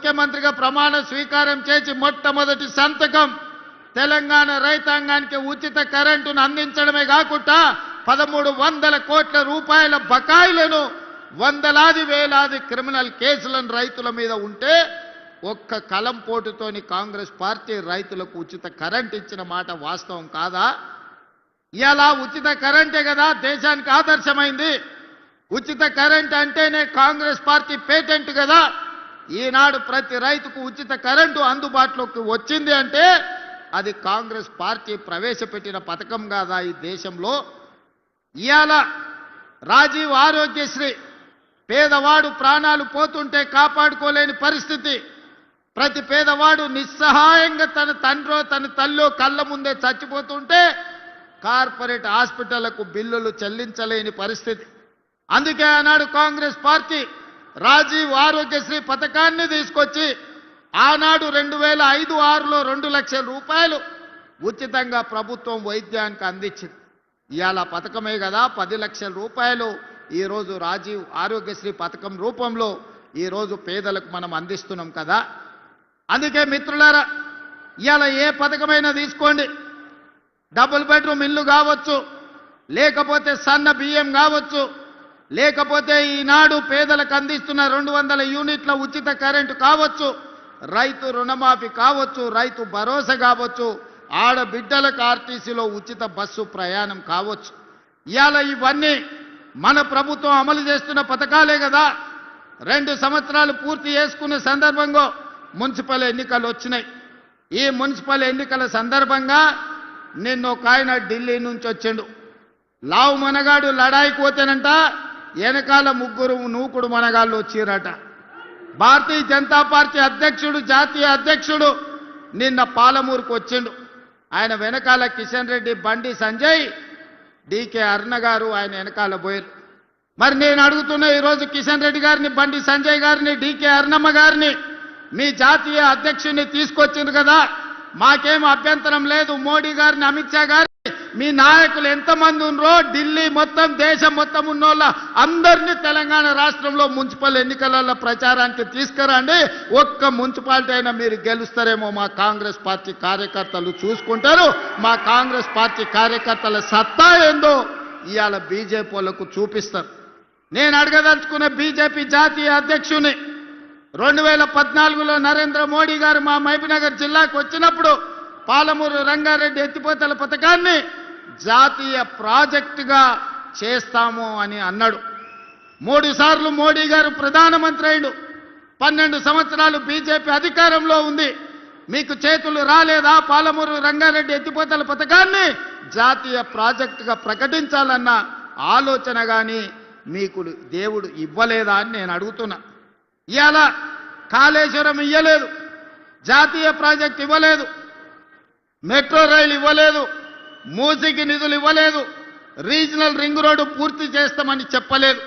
ముఖ్యమంత్రిగా ప్రమాణ స్వీకారం చేసి మొట్టమొదటి సంతకం తెలంగాణ రైతాంగానికి ఉచిత కరెంటును అందించడమే కాకుండా 1300 కోట్ల రూపాయల బకాయిలను వందలాది వేలాది క్రిమినల్ కేసులను రైతుల మీద ఉంటే ఒక్క కలం పోటుతోని కాంగ్రెస్ పార్టీ రైతులకు ఉచిత కరెంట్ ఇచ్చిన మాట వాస్తవం కాదా? ఇలా ఉచిత కరెంటే కదా దేశానికి ఆదర్శమైంది. ఉచిత కరెంట్ అంటేనే కాంగ్రెస్ పార్టీ పేటెంట్ కదా. ఈనాడు ప్రతి రైతుకు ఉచిత కరెంటు అందుబాటులోకి వచ్చింది అంటే అది కాంగ్రెస్ పార్టీ ప్రవేశపెట్టిన పథకం కాదా ఈ దేశంలో? ఇయాల రాజీవ్ ఆరోగ్యశ్రీ పేదవాడు ప్రాణాలు పోతుంటే కాపాడుకోలేని పరిస్థితి. ప్రతి పేదవాడు నిస్సహాయంగా తన తండ్రో తన తల్లో కళ్ళ ముందే చచ్చిపోతుంటే కార్పొరేట్ హాస్పిటళ్లకు బిల్లులు చెల్లించలేని పరిస్థితి. అందుకే ఆనాడు కాంగ్రెస్ పార్టీ రాజీవ్ ఆరోగ్యశ్రీ పథకాన్ని తీసుకొచ్చి ఆనాడు 2005-06లో 2 లక్షల రూపాయలు ఉచితంగా ప్రభుత్వం వైద్యానికి అందించింది. ఇవాళ పథకమే కదా 10 లక్షల రూపాయలు ఈరోజు రాజీవ్ ఆరోగ్యశ్రీ పథకం రూపంలో ఈరోజు పేదలకు మనం అందిస్తున్నాం కదా. అందుకే మిత్రులారా, ఇవాళ ఏ పథకమైనా తీసుకోండి, డబుల్ బెడ్రూమ్ ఇల్లు కావచ్చు, లేకపోతే సన్న బియ్యం కావచ్చు, లేకపోతే ఈనాడు పేదలకు అందిస్తున్న 200 యూనిట్ల ఉచిత కరెంటు కావచ్చు, రైతు రుణమాఫీ కావచ్చు, రైతు భరోసా కావచ్చు, ఆడబిడ్డలకు ఆర్టీసీలో ఉచిత బస్సు ప్రయాణం కావచ్చు. ఇవాళ ఇవన్నీ మన ప్రభుత్వం అమలు చేస్తున్న పథకాలే కదా. 2 సంవత్సరాలు పూర్తి చేసుకునే సందర్భంగా మున్సిపల్ ఎన్నికలు వచ్చినాయి. ఈ మున్సిపల్ ఎన్నికల సందర్భంగా నిన్న ఒక ఆయన ఢిల్లీ నుంచి వచ్చిండు. లావు మనగాడు లడాయికి పోతేనంట వెనకాల 3 నూకుడు మనగాళ్ళు వచ్చిరట. భారతీయ జనతా పార్టీ అధ్యక్షుడు జాతీయ అధ్యక్షుడు నిన్న పాలమూరుకు వచ్చిండు. ఆయన వెనకాల కిషన్ రెడ్డి, బండి సంజయ్, డీకే అరుణ గారు ఆయన వెనకాల పోయారు. మరి నేను అడుగుతున్నా ఈరోజు కిషన్ రెడ్డి గారిని, బండి సంజయ్ గారిని, డీకే అరుణమ్మ గారిని మీ జాతీయ అధ్యక్షుడిని తీసుకొచ్చిండ్రు కదా, మాకేం అభ్యంతరం లేదు. మోడీ గారిని, అమిత్ షా గారిని, మీ నాయకులు ఎంతమంది ఉన్నారో ఢిల్లీ మొత్తం దేశం మొత్తం ఉన్నోళ్ళ అందరినీ తెలంగాణ రాష్ట్రంలో మున్సిపల్ ఎన్నికలలో ప్రచారానికి తీసుకురండి. ఒక్క మున్సిపాలిటీ అయినా మీరు గెలుస్తారేమో మా కాంగ్రెస్ పార్టీ కార్యకర్తలు చూసుకుంటారు. మా కాంగ్రెస్ పార్టీ కార్యకర్తల సత్తా ఏందో ఇవాళ బీజేపీ వాళ్ళకు చూపిస్తారు. నేను అడగదలుచుకున్న బీజేపీ జాతీయ అధ్యక్షుని 2014లో నరేంద్ర మోడీ గారు మా మహబూబ్నగర్ జిల్లాకు వచ్చినప్పుడు పాలమూరు రంగారెడ్డి ఎత్తిపోతల పథకాన్ని జాతీయ ప్రాజెక్టుగా చేస్తాము అని అన్నాడు. 3 సార్లు మోడీ గారు ప్రధానమంత్రి అయ్యాడు. 12 సంవత్సరాలు బీజేపీ అధికారంలో ఉంది. మీకు చేతులు రాలేదా? పాలమూరు రంగారెడ్డి ఎత్తిపోతల పథకాన్ని జాతీయ ప్రాజెక్టుగా ప్రకటించాలన్న ఆలోచన కానీ మీకు దేవుడు ఇవ్వలేదా అని నేను అడుగుతున్నా. ఇవాళ కాళేశ్వరం ఇవ్వలేదు, జాతీయ ప్రాజెక్ట్ ఇవ్వలేదు, మెట్రో రైలు ఇవ్వలేదు, మూసీకి నిధులు ఇవ్వలేదు, రీజనల్ రింగ్ రోడ్డు పూర్తి చేస్తామని చెప్పలేదు.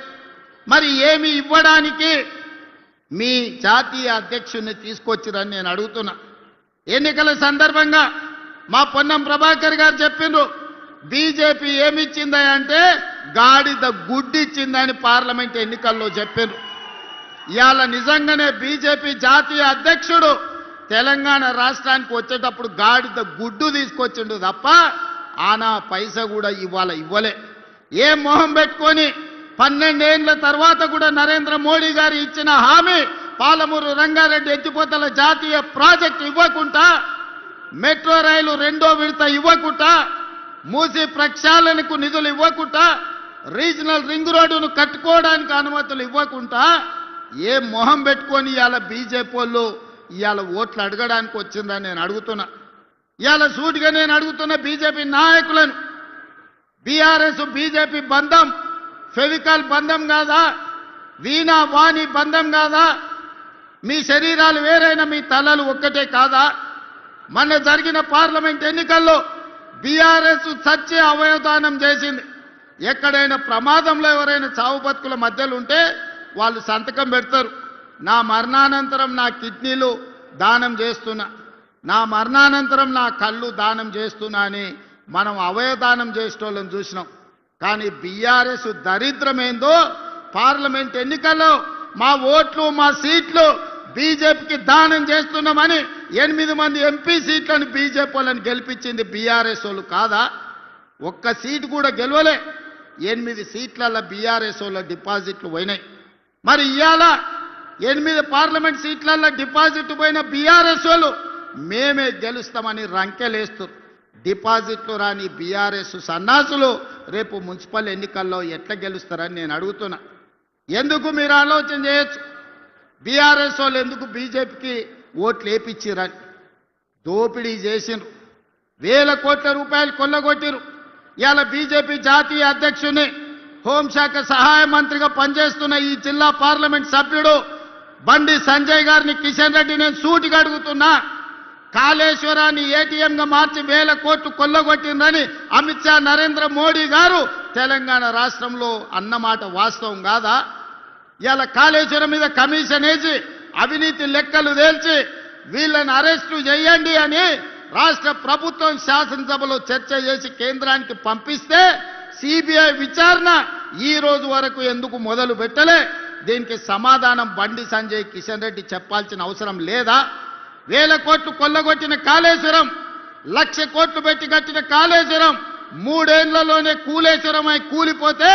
మరి ఏమి ఇవ్వడానికి మీ జాతీయ అధ్యక్షుడిని తీసుకొచ్చిరని నేను అడుగుతున్నా. ఎన్నికల సందర్భంగా మా పొన్నం ప్రభాకర్ గారు చెప్పిండ్రు, బీజేపీ ఏమిచ్చిందా అంటే గాడిద గుడ్డిచ్చిందని పార్లమెంట్ ఎన్నికల్లో చెప్పిండ్రు. ఇవాళ నిజంగానే బీజేపీ జాతీయ అధ్యక్షుడు తెలంగాణ రాష్ట్రానికి వచ్చేటప్పుడు గాడిద గుడ్డు తీసుకొచ్చిండు తప్ప ఆనా పైసా కూడా ఇవాళ ఇవ్వలే. ఏ మొహం పెట్టుకొని 12 ఏళ్ల తర్వాత కూడా నరేంద్ర మోడీ గారు ఇచ్చిన హామీ పాలమూరు రంగారెడ్డి ఎత్తిపోతల జాతీయ ప్రాజెక్టు ఇవ్వకుండా, మెట్రో రైలు 2వ విడత ఇవ్వకుండా, మూసీ ప్రక్షాళనకు నిధులు ఇవ్వకుండా, రీజనల్ రింగ్ రోడ్డును కట్టుకోవడానికి అనుమతులు ఇవ్వకుండా ఏ మొహం పెట్టుకొని ఇవాళ బీజేపీ వాళ్ళు ఇవాళ ఓట్లు అడగడానికి వచ్చిందని నేను అడుగుతున్నా. ఇవాళ సూటిగా నేను అడుగుతున్న బీజేపీ నాయకులను, బీఆర్ఎస్ బీజేపీ బంధం ఫెవికాల్ బంధం కాదా? వీణా వాణి బంధం కాదా? మీ శరీరాలు వేరైనా మీ తలలు ఒక్కటే కాదా? మొన్న జరిగిన పార్లమెంట్ ఎన్నికల్లో బీఆర్ఎస్ చచ్చే అవయవదానం చేసింది. ఎక్కడైనా ప్రమాదంలో ఎవరైనా చావు బతుకుల మధ్యలో ఉంటే వాళ్ళు సంతకం పెడతారు, నా మరణానంతరం నా కిడ్నీలు దానం చేస్తున్నా, నా మరణానంతరం నా కళ్ళు దానం చేస్తున్నా అని మనం అవయవదానం చేసేటోళ్ళని చూసినాం. కానీ బీఆర్ఎస్ దరిద్రమేందో పార్లమెంట్ ఎన్నికల్లో మా ఓట్లు మా సీట్లు బీజేపీకి దానం చేస్తున్నామని 8 మంది ఎంపీ సీట్లను బీజేపీ వాళ్ళని గెలిపించింది బీఆర్ఎస్ వాళ్ళు కాదా? ఒక్క సీటు కూడా గెలవలే. 8 సీట్లలో బీఆర్ఎస్ వాళ్ళ డిపాజిట్లు పోయినాయి. మరి ఇవాళ 8 పార్లమెంట్ సీట్లలో డిపాజిట్ పోయిన బీఆర్ఎస్ వాళ్ళు మేమే గెలుస్తామని రంకెలేస్తారు. డిపాజిట్లు రాని బీఆర్ఎస్ సన్నాసులు రేపు మున్సిపల్ ఎన్నికల్లో ఎట్లా గెలుస్తారని నేను అడుగుతున్నా. ఎందుకు మీరు ఆలోచన చేయొచ్చు. బీఆర్ఎస్ వాళ్ళు ఎందుకు బీజేపీకి ఓట్లు వేపించిరని దోపిడీ చేసిండ్రు. వేల కోట్ల రూపాయలు కొల్లగొట్టిరు. ఇవాళ బీజేపీ జాతీయ అధ్యక్షుని హోంశాఖ సహాయ మంత్రిగా పనిచేస్తున్న ఈ జిల్లా పార్లమెంట్ సభ్యుడు బండి సంజయ్ గారిని కిషన్ రెడ్డి నేను సూటిగా అడుగుతున్నా. కాళేశ్వరాన్ని ఏటీఎంగా మార్చి వేల కోట్లు కొల్లగొట్టిందని అమిత్ షా నరేంద్ర మోడీ గారు తెలంగాణ రాష్ట్రంలో అన్నమాట వాస్తవం కాదా? ఇవాళ కాళేశ్వరం మీద కమిషన్ వేసి అవినీతి లెక్కలు తేల్చి వీళ్ళని అరెస్టు చేయండి అని రాష్ట్ర ప్రభుత్వం శాసనసభలో చర్చ చేసి కేంద్రానికి పంపిస్తే సిబిఐ విచారణ ఈ రోజు వరకు ఎందుకు మొదలు పెట్టలే? దీనికి సమాధానం బండి సంజయ్ కిషన్ రెడ్డి చెప్పాల్సిన అవసరం లేదా? వేల కోట్లు కొల్లగొట్టిన కాళేశ్వరం, 1,00,000 కోట్లు పెట్టి కట్టిన కాళేశ్వరం 3 ఏళ్లలోనే కూలేశ్వరమై కూలిపోతే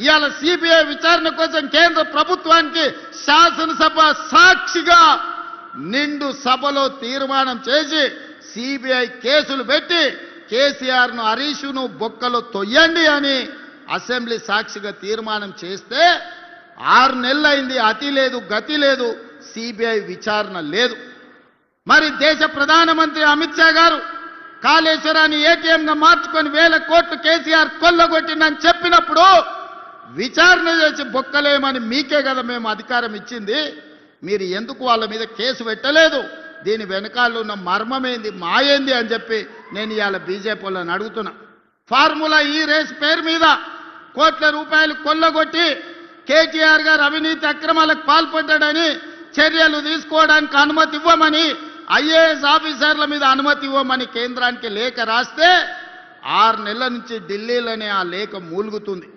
ఇవాళ సిబిఐ విచారణ కోసం కేంద్ర ప్రభుత్వానికి శాసనసభ సాక్షిగా నిండు సభలో తీర్మానం చేసి సిబిఐ కేసులు పెట్టి కేసీఆర్ను హరీష్ను బొక్కలో తొయ్యండి అని అసెంబ్లీ సాక్షిగా తీర్మానం చేస్తే 6 నెలలైంది. అతి లేదు, గతి లేదు, సిబిఐ విచారణ లేదు. మరి దేశ ప్రధానమంత్రి అమిత్ షా గారు కాళేశ్వరాన్ని ఏటీఎంగా మార్చుకొని వేల కోట్లు కేసీఆర్ కొల్లగొట్టిందని చెప్పినప్పుడు విచారణ చేసి బొక్కలేమని మీకే కదా మేము అధికారం ఇచ్చింది. మీరు ఎందుకు వాళ్ళ మీద కేసు పెట్టలేదు? దీని వెనకాల ఉన్న మర్మమేంది, మాయేంది అని చెప్పి నేను ఇవాళ బీజేపీ వాళ్ళని అడుగుతున్నా. ఫార్ములా ఈ రేస్ పేరు మీద కోట్ల రూపాయలు కొల్లగొట్టి కేటీఆర్ గారు అవినీతి అక్రమాలకు పాల్పడ్డాడని చర్యలు తీసుకోవడానికి అనుమతి ఇవ్వమని, ఐఏఎస్ ఆఫీసర్ల మీద అనుమతి ఇవ్వమని కేంద్రానికి లేఖ రాస్తే 6 నెలల నుంచి ఢిల్లీలోనే ఆ లేఖ మూలుగుతుంది.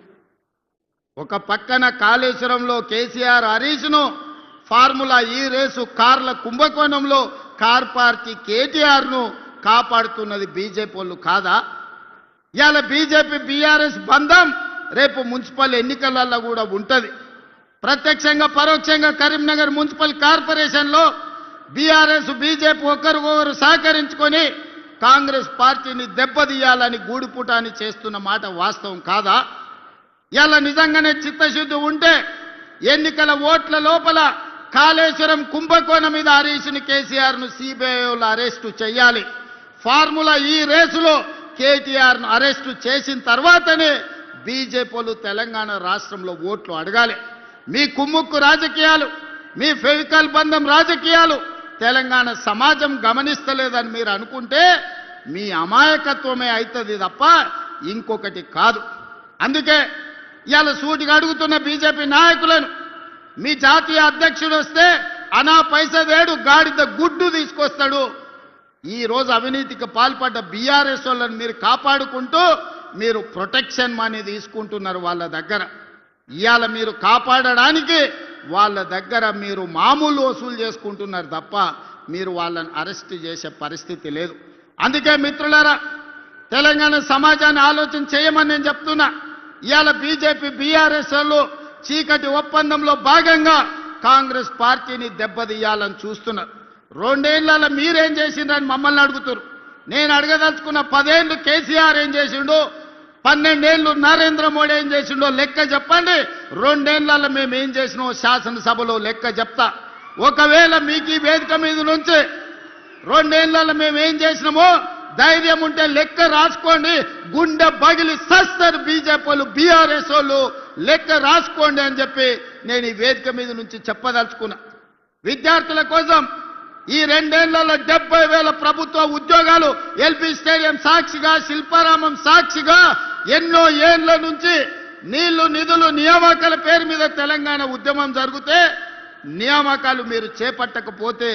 ఒక పక్కన కాళేశ్వరంలో కేసీఆర్ హరీష్ను, ఫార్ములా ఈ రేసు కార్ల కుంభకోణంలో కార్ పార్టీ కేటీఆర్ను కాపాడుతున్నది బీజేపీ వాళ్ళు కాదా? ఇవాళ బీజేపీ బీఆర్ఎస్ బంధం రేపు మున్సిపల్ ఎన్నికలలో కూడా ఉంటుంది. ప్రత్యక్షంగా పరోక్షంగా కరీంనగర్ మున్సిపల్ కార్పొరేషన్లో బీఆర్ఎస్ బీజేపీ ఒకరికొకరు సహకరించుకొని కాంగ్రెస్ పార్టీని దెబ్బతీయాలని గూడుపుటాన్ని చేస్తున్న మాట వాస్తవం కాదా? ఇలా నిజంగానే చిత్తశుద్ధి ఉంటే ఎన్నికల ఓట్ల లోపల కాళేశ్వరం కుంభకోణం మీద హరీష్ని కేసీఆర్ను సిబిఐలో అరెస్టు చేయాలి. ఫార్ములా ఈ రేసులో కేటీఆర్ను అరెస్టు చేసిన తర్వాతనే బీజేపీలు తెలంగాణ రాష్ట్రంలో ఓట్లు అడగాలి. మీ కుమ్ముక్కు రాజకీయాలు, మీ ఫెవికల్ బంధం రాజకీయాలు తెలంగాణ సమాజం గమనిస్తలేదని మీరు అనుకుంటే మీ అమాయకత్వమే అవుతుంది తప్ప ఇంకొకటి కాదు. అందుకే ఇవాళ సూటిగా అడుగుతున్న బీజేపీ నాయకులను, మీ జాతీయ అధ్యక్షుడు వస్తే అనా పైసా వేడు గాడిద గుడ్డు తీసుకొస్తాడు. ఈ రోజు అవినీతికి పాల్పడ్డ బీఆర్ఎస్ వాళ్ళని మీరు కాపాడుకుంటూ మీరు ప్రొటెక్షన్ మనీ తీసుకుంటున్నారు వాళ్ళ దగ్గర. ఇవాళ మీరు కాపాడడానికి వాళ్ళ దగ్గర మీరు మామూలు వసూలు చేసుకుంటున్నారు తప్ప మీరు వాళ్ళని అరెస్ట్ చేసే పరిస్థితి లేదు. అందుకే మిత్రులారా, తెలంగాణ సమాజాన్ని ఆలోచన చేయమని నేను చెప్తున్నా. ఇవాళ బీజేపీ బీఆర్ఎస్ వాళ్ళు చీకటి ఒప్పందంలో భాగంగా కాంగ్రెస్ పార్టీని దెబ్బతీయాలని చూస్తున్నారు. 2 ఏళ్లలో మీరేం చేసిండ్రని మమ్మల్ని అడుగుతారు. నేను అడగదలుచుకున్న 10 ఏళ్ళు కేసీఆర్ ఏం చేసిండో, 12 ఏళ్ళు నరేంద్ర మోడీ ఏం చేసిండో లెక్క చెప్పండి. 2 ఏళ్లలో మేము ఏం చేసినామో శాసనసభలో లెక్క చెప్తా. ఒకవేళ మీకు ఈ వేదిక మీద నుంచి 2 ఏళ్లలో మేము ఏం చేసినామో ధైర్యం ఉంటే లెక్క రాసుకోండి. గుండె బగిలి సస్తారు బీజేపీ వాళ్ళు, బీఆర్ఎస్ వాళ్ళు, లెక్క రాసుకోండి అని చెప్పి నేను ఈ వేదిక మీద నుంచి చెప్పదలుచుకున్నా. విద్యార్థుల కోసం ఈ 2 ఏళ్లలో 70,000 ప్రభుత్వ ఉద్యోగాలు ఎల్బీ స్టేడియం సాక్షిగా, శిల్పారామం సాక్షిగా ఎన్నో ఏళ్ల నుంచి నీళ్లు నిధులు నియామకాల పేరు మీద తెలంగాణ ఉద్యమం జరిగితే నియామకాలు మీరు చేపట్టకపోతే